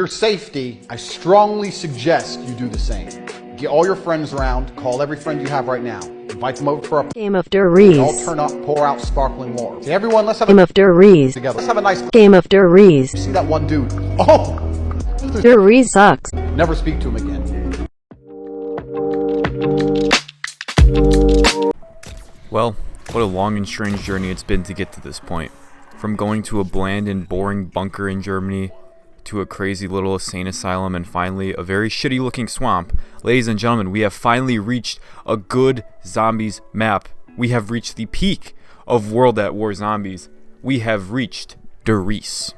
your safety, I strongly suggest you do the same. Get all your friends around, call every friend you have right now. Invite them over for a game of Riese. All turn up, pour out sparkling water. Okay, everyone, let's have a game of Riese together. Let's have a nice game of Riese. See that one dude? Oh! Riese sucks. Never speak to him again. Well, what a long and strange journey it's been to get to this point. From going to a bland and boring bunker in Germany, to a crazy little insane asylum, and finally a very shitty looking swamp. Ladies and gentlemen, we have finally reached a good zombies map. We have reached the peak of World at War zombies. We have reached Riese.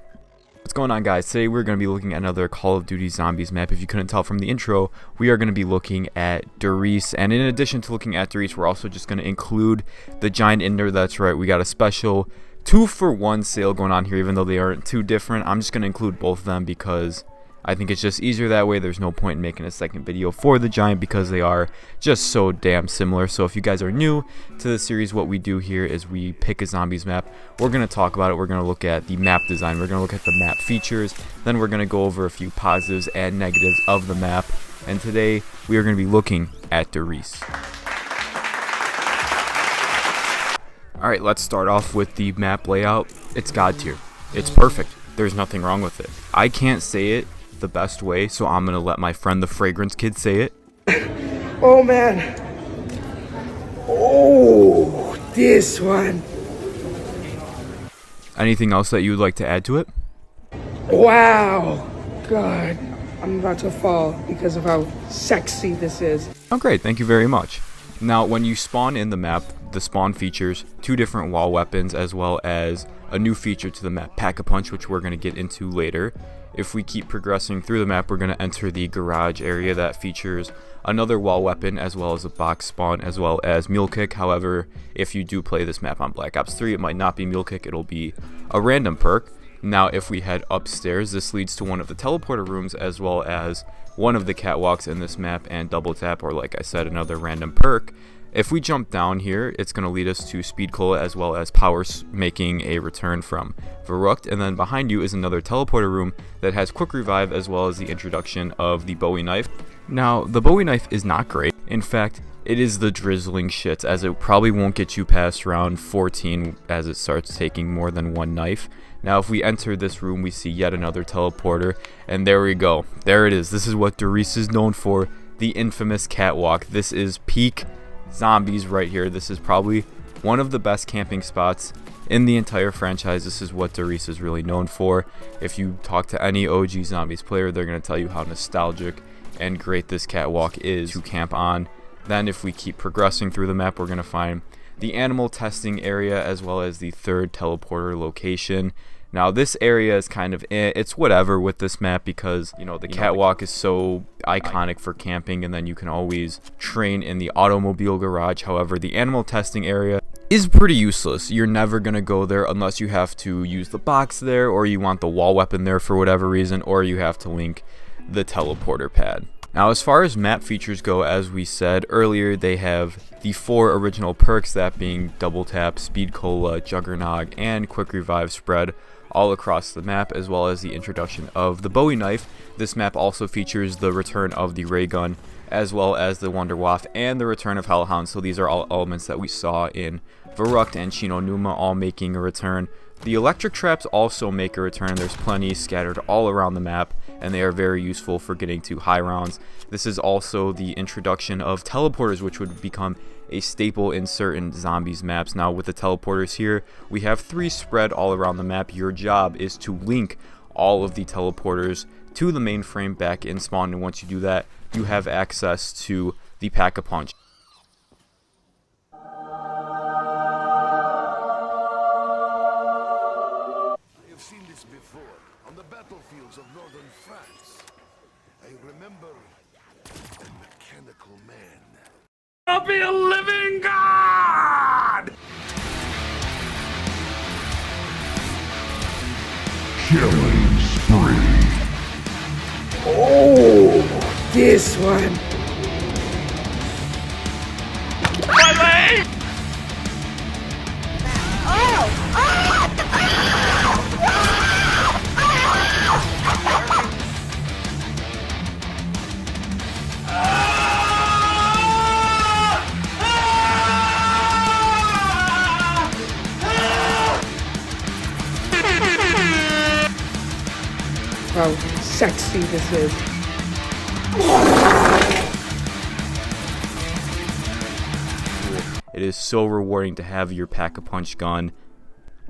What's going on, guys? Today we're going to be looking at another Call of Duty Zombies map. If you couldn't tell from the intro, we are going to be looking at Riese, and in addition to looking at Riese, we're also just going to include the giant Ender. That's right, we got a special 2-for-1 sale going on here, even though they aren't too different. I'm just going to include both of them because I think it's just easier that way. There's no point in making a second video for the giant because they are just so damn similar. So if you guys are new to the series, what we do here is we pick a zombies map. We're going to talk about it. We're going to look at the map design. We're going to look at the map features. Then we're going to go over a few positives and negatives of the map. And today we are going to be looking at Riese. Alright, let's start off with the map layout. It's God tier. It's perfect. There's nothing wrong with it. I can't say it the best way, so I'm going to let my friend the Fragrance Kid say it. Oh man. Oh, this one. Anything else that you would like to add to it? Wow. God, I'm about to fall because of how sexy this is. Oh great, thank you very much. Now when you spawn in the map, the spawn features 2 different wall weapons as well as a new feature to the map, Pack-a-Punch, which we're going to get into later. If we keep progressing through the map, we're going to enter the garage area that features another wall weapon as well as a box spawn as well as Mule Kick. However, if you do play this map on Black Ops 3, it might not be Mule Kick, it'll be a random perk. Now if we head upstairs, this leads to one of the teleporter rooms as well as one of the catwalks in this map and double tap, or like I said, another random perk. If we jump down here, it's going to lead us to Speed Cola as well as Power making a return from Verrucht, and then behind you is another teleporter room that has Quick Revive as well as the introduction of the Bowie Knife. Now, the Bowie Knife is not great. In fact, it is the drizzling shit, as it probably won't get you past round 14 as it starts taking more than one knife. Now, if we enter this room, we see yet another teleporter, and there we go. There it is. This is what Riese is known for, the infamous catwalk. This is peak zombies right here. This is probably one of the best camping spots in the entire franchise. This is what Riese is really known for. If you talk to any OG zombies player, they're going to tell you how nostalgic and great this catwalk is to camp on. Then if we keep progressing through the map, we're going to find the animal testing area as well as the third teleporter location. Now this area is kind of it's whatever with this map because the catwalk is so iconic for camping, and then you can always train in the automobile garage. However, the animal testing area is pretty useless. You're never gonna go there unless you have to use the box there, or you want the wall weapon there for whatever reason, or you have to link the teleporter pad. Now as far as map features go, as we said earlier, they have the 4 original perks, that being Double Tap, Speed Cola, Juggernog, and Quick Revive spread all across the map, as well as the introduction of the Bowie Knife. This map also features the return of the Ray Gun, as well as the Wonder Waff, and the return of Hellhound. So these are all elements that we saw in Verrucht and Chino Numa all making a return. The electric traps also make a return. There's plenty scattered all around the map, and they are very useful for getting to high rounds. This is also the introduction of teleporters, which would become a staple in certain zombies maps. Now with the teleporters here, we have 3 spread all around the map. Your job is to link all of the teleporters to the mainframe back in spawn, and once you do that, you have access to the Pack-a-Punch. On the battlefields of northern France, I remember a mechanical man. I'll be a living god! Killing spree. Oh, this one. how sexy this is. It is so rewarding to have your Pack-a-Punch gun.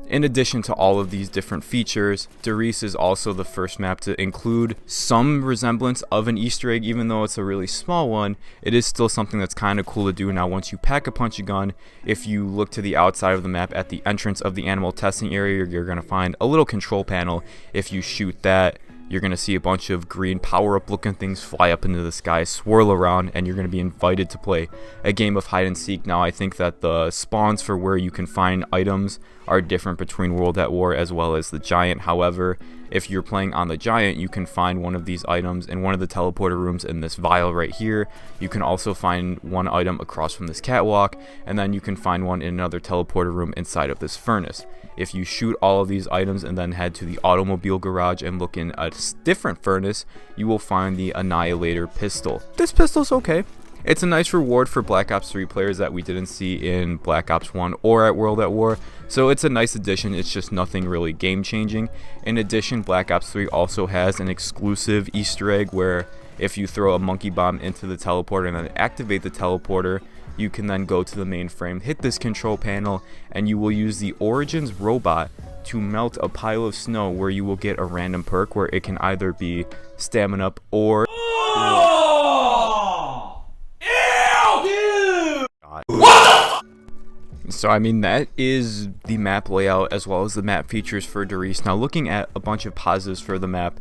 In addition to all of these different features, Riese is also the first map to include some resemblance of an Easter egg. Even though it's a really small one, it is still something that's kind of cool to do. Now, once you Pack-a-Punch a gun, if you look to the outside of the map at the entrance of the animal testing area, you're going to find a little control panel. If you shoot that, you're going to see a bunch of green power-up looking things fly up into the sky, swirl around, and you're going to be invited to play a game of hide and seek. Now, I think that the spawns for where you can find items are different between World at War as well as the Giant. However, if you're playing on the Giant, you can find one of these items in one of the teleporter rooms in this vial right here. You can also find one item across from this catwalk, and then you can find one in another teleporter room inside of this furnace. If you shoot all of these items and then head to the automobile garage and look in a different furnace, you will find the Annihilator pistol. This pistol's okay. It's a nice reward for Black Ops 3 players that we didn't see in Black Ops 1 or at World at War, so it's a nice addition. It's just nothing really game-changing. In addition, Black Ops 3 also has an exclusive Easter egg where if you throw a monkey bomb into the teleporter and then activate the teleporter, you can then go to the mainframe, hit this control panel, and you will use the Origins robot to melt a pile of snow, where you will get a random perk where it can either be stamina up or... So I mean, that is the map layout as well as the map features for Riese. Now, looking at a bunch of positives for the map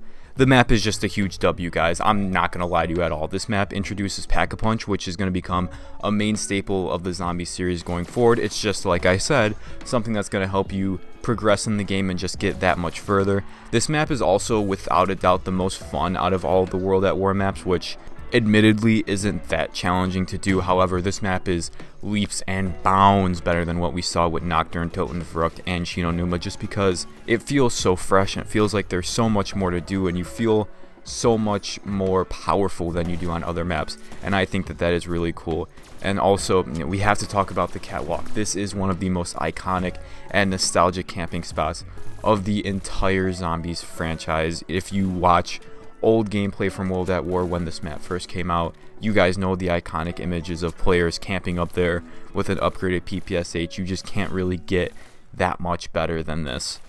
is just a huge W, guys. I'm not going to lie to you at all. This map introduces Pack-a-Punch, which is going to become a main staple of the zombie series going forward. It's just, like I said, something that's going to help you progress in the game and just get that much further. This map is also, without a doubt, the most fun out of all of the World at War maps, which admittedly isn't that challenging to do. However, this map is leaps and bounds better than what we saw with Nocturne, Totenverrucht, and Shinonuma, just because it feels so fresh and it feels like there's so much more to do and you feel so much more powerful than you do on other maps, and I think that that is really cool. And also, we have to talk about the catwalk. This is one of the most iconic and nostalgic camping spots of the entire Zombies franchise. If you watch old gameplay from World at War when this map first came out, you guys know the iconic images of players camping up there with an upgraded PPSH. You just can't really get that much better than this.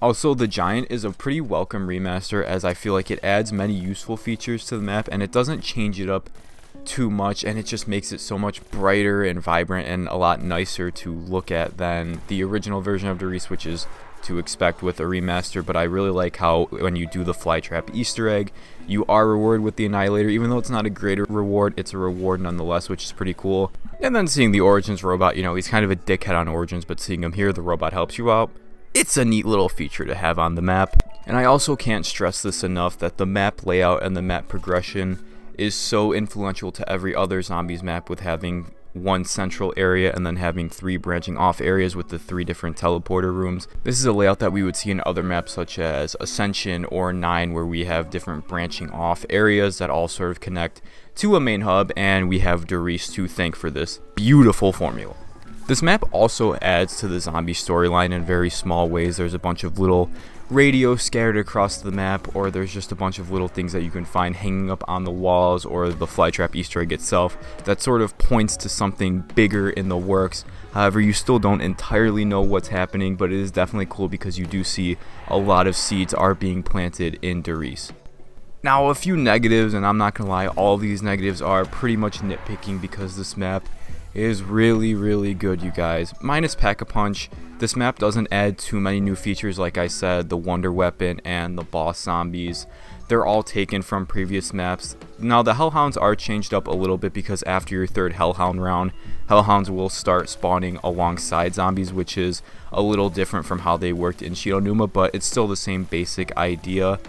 Also, the Giant is a pretty welcome remaster, as I feel like it adds many useful features to the map and it doesn't change it up too much, and it just makes it so much brighter and vibrant and a lot nicer to look at than the original version of Riese, which is to expect with a remaster. But I really like how when you do the Flytrap Easter egg, you are rewarded with the Annihilator. Even though it's not a greater reward, it's a reward nonetheless, which is pretty cool. And then seeing the Origins robot, you know, he's kind of a dickhead on Origins, but seeing him here, the robot helps you out. It's a neat little feature to have on the map. And I also can't stress this enough, that the map layout and the map progression is so influential to every other Zombies map, with having one central area and then having 3 branching off areas with the 3 different teleporter rooms. This is a layout that we would see in other maps such as Ascension or 9, where we have different branching off areas that all sort of connect to a main hub, and we have Riese to thank for this beautiful formula. This map also adds to the zombie storyline in very small ways. There's a bunch of little radios scattered across the map, or there's just a bunch of little things that you can find hanging up on the walls, or the Flytrap Easter egg itself that sort of points to something bigger in the works. However, you still don't entirely know what's happening, but it is definitely cool because you do see a lot of seeds are being planted in Riese. Now, a few negatives, and I'm not gonna lie, all these negatives are pretty much nitpicking because this map is really good, you guys. Minus Pack-a-Punch, this map doesn't add too many new features. Like I said, the Wonder Weapon and the boss zombies, they're all taken from previous maps. Now, the Hellhounds are changed up a little bit because after your 3rd Hellhound round, Hellhounds will start spawning alongside zombies, which is a little different from how they worked in Shinonuma, but it's still the same basic idea.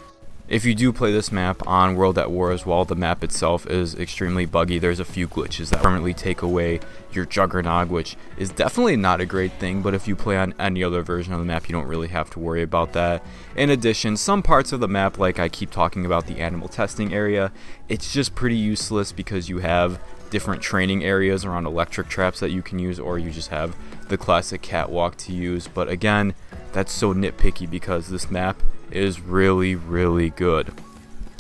If you do play this map on World at War as well, the map itself is extremely buggy. There's a few glitches that permanently take away your Juggernog, which is definitely not a great thing, but if you play on any other version of the map, you don't really have to worry about that. In addition, some parts of the map, like I keep talking about the animal testing area, it's just pretty useless because you have different training areas around electric traps that you can use, or you just have the classic catwalk to use. But again, that's so nitpicky because this map is really, really good.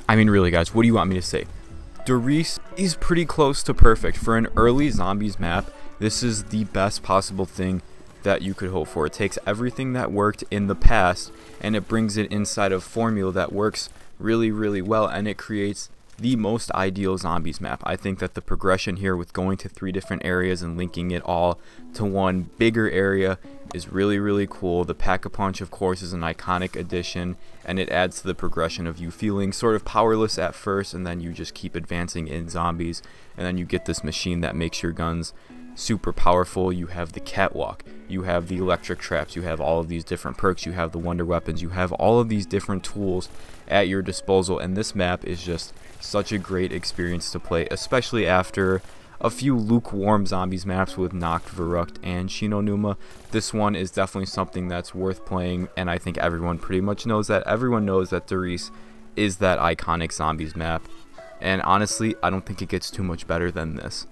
I mean, really, guys, what do you want me to say? Riese is pretty close to perfect. For an early zombies map, this is the best possible thing that you could hope for. It takes everything that worked in the past and it brings it inside of formula that works really, really well, and it creates the most ideal zombies map. I think that the progression here with going to 3 different areas and linking it all to one bigger area is really, really cool. The Pack-a-Punch, of course, is an iconic addition, and it adds to the progression of you feeling sort of powerless at first, and then you just keep advancing in zombies, and then you get this machine that makes your guns super powerful. You have the catwalk, you have the electric traps, you have all of these different perks, you have the wonder weapons, you have all of these different tools at your disposal, and this map is just such a great experience to play, especially after a few lukewarm zombies maps with Nacht, Verrückt, and Shinonuma. This one is definitely something that's worth playing, and I think everyone pretty much knows that. Everyone knows that Riese is that iconic zombies map, and honestly, I don't think it gets too much better than this.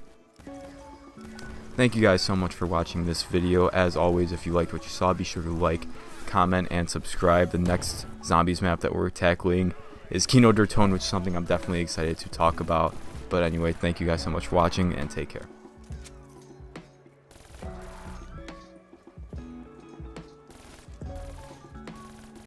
Thank you guys so much for watching this video. As always, if you liked what you saw, be sure to like, comment, and subscribe. The next zombies map that we're tackling is Kino der Ton, which is something I'm definitely excited to talk about. But anyway, thank you guys so much for watching, and take care.